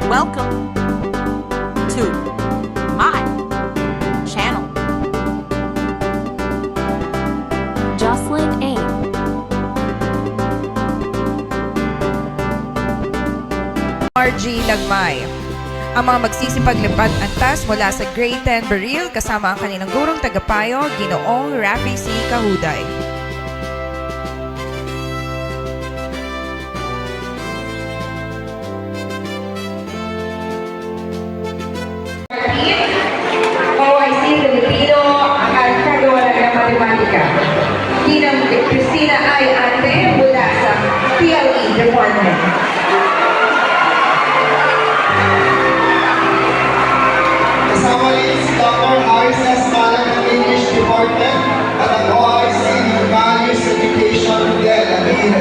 Welcome to my channel. Jocelyn A. RG Lagmay. Ang mga magsisipaglipad antas mula sa Grade 10 Baril kasama ang kanilang gurong tagapayo, Ginoong Rafi C. Kahuday. OIC Filipino at kagawa ng matematika. Ginang Cristina I. Ante mula sa PLE Department. Kasama rin si Dr. Harris S. Malan ng English Department at ang OIC Values Education Del Amir.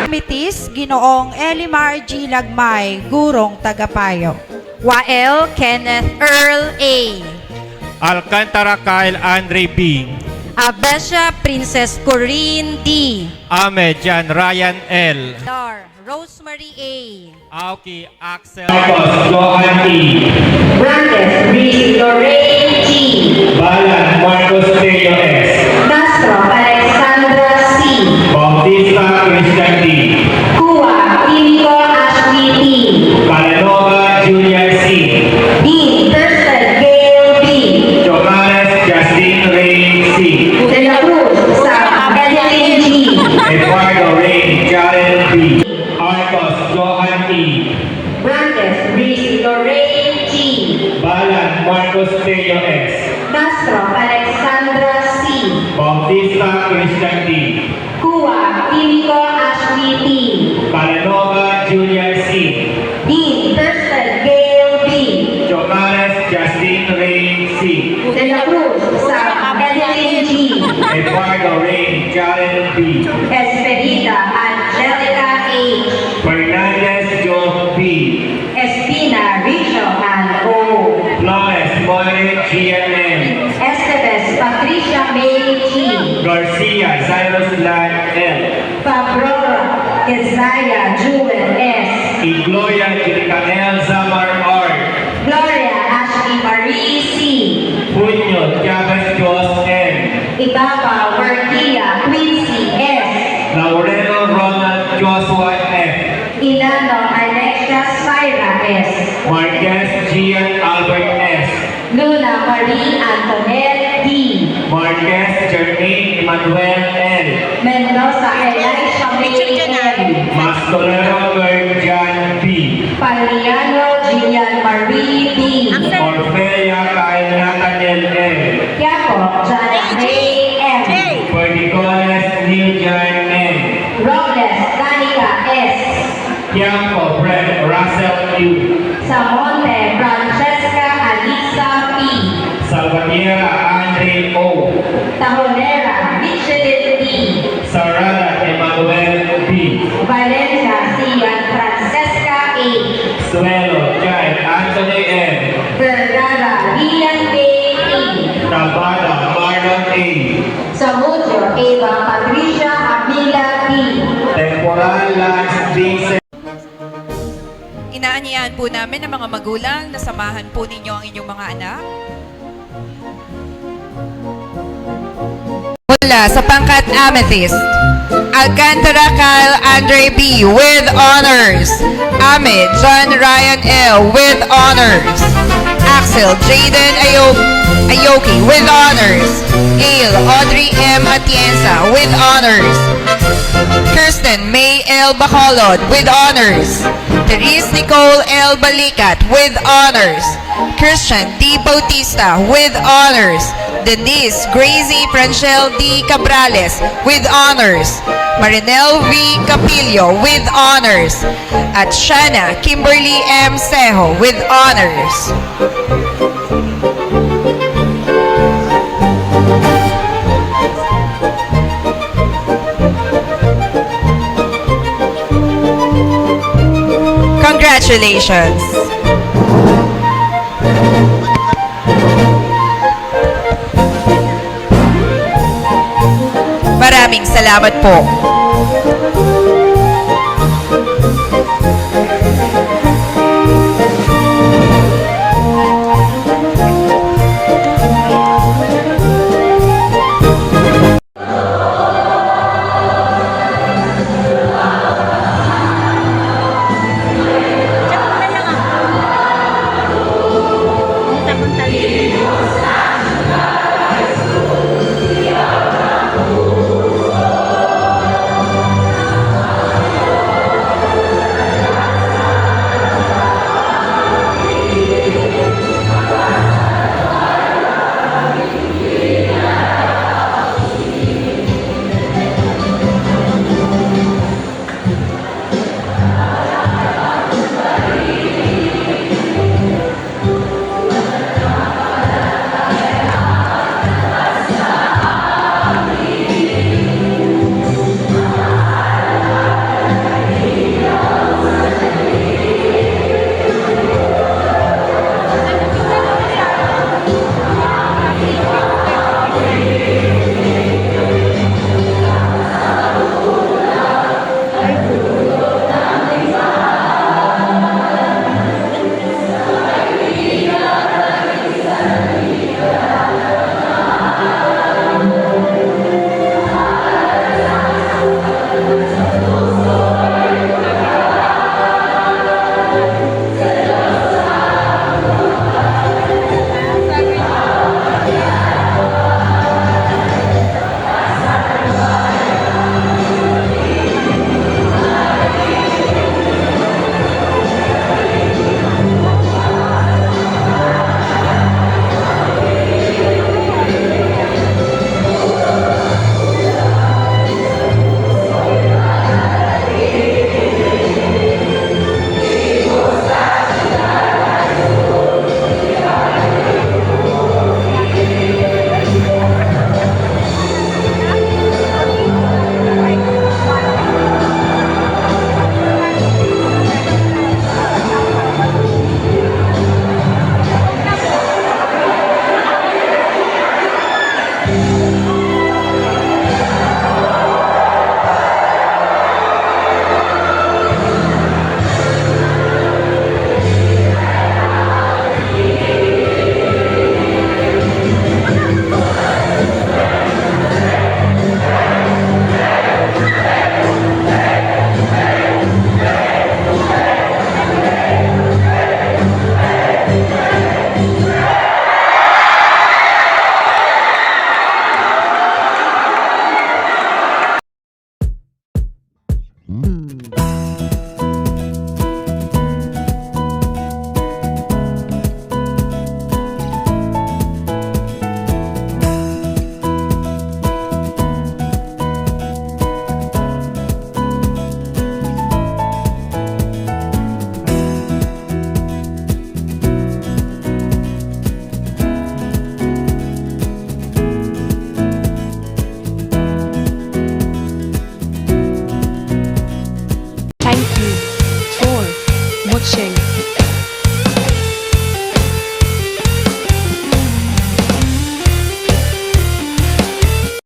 Mitis, Ginoong Elimar G. Lagmay, Gurong Tagapayo. Wael Kenneth Earl A. Alcantara Kyle Andre B. Abesha Princess Corinne D. Ahmed Jan Ryan L. Dar Rosemary A. Aoki Axel Johan E. Brandes B. Lorraine G. Balan Marcos Teo S. Castro Alexandra C. Bautista Christian D. Cuba Quimico Ashley T. Calanova Junior C. Dean Thurston Gail B. Chomares Justin Ray C. De la Cruz Sam Evelyn G. Eduardo Ray Jaren B. Arcos Johan E. Brandes B. Lorraine G. Balan Marcos Teo S. Castro Alexandra C. Bautista Christian D. Cuba Quimico Ashley T. Calanova Junior C. Dean Thurston Gail B. Chomares Justin Ray C. De la Cruz Sam Evelyn G. Eduardo Ray Jaren B. Esperita Angelica H. Fernandez Joe B. Espina Rachel Ann O. Flores Moire GNM. Estevez Patricia May G. Garcia Cyrus Lan L. Fabrora Isaiah Jewel S. Igloria Jiricael Zamar R. Gloria Ashley Marie C. Punyo Chavez Jos M. Ibaba Workia Quincy S. Laureno Ronald Joshua F. Inano Alexia Syra S. Marquez Gian Albert S. Luna Marie Antoinette D. Marquez Jermaine Emmanuel L. Mendoza Elisha May M. Mascolero John B. Paliano Gillian Marie D. Orfea Kyle Nathaniel L. Quiaco Jana May M. Perdicones Neil John M. Robles Danica S. Tiampo Brett Russell U. Samonte Francesca Alisa P. Salvatierra Andre O. Tahonera Michelin D. Sarada Emmanuel B. Valencia Cian Francesca A. Suelo Giant Anthony M. Vergara Ian Bay E. Tabata Marlon A. Samudio Eva Patricia Amila D. Temporal Lance Vincent. Inaanyayahan po namin ang mga magulang na samahan po ninyo ang inyong mga anak. Mula sa pangkat Amethyst, Alcantara Kyle Andre B. with honors. Ahmed John Ryan L. with honors. Axel Jaden Ayoki with honors. Gail Audrey M. Atienza with honors. Kirsten May L. Bacolod with honors. Therese Nicole L. Balikat with honors. Christian D. Bautista with honors. Denise Gracie Franchel D. Cabrales with honors. Marinel V. Capillo with honors. At Shana Kimberly M. Sejo with honors. Congratulations! Maraming salamat po.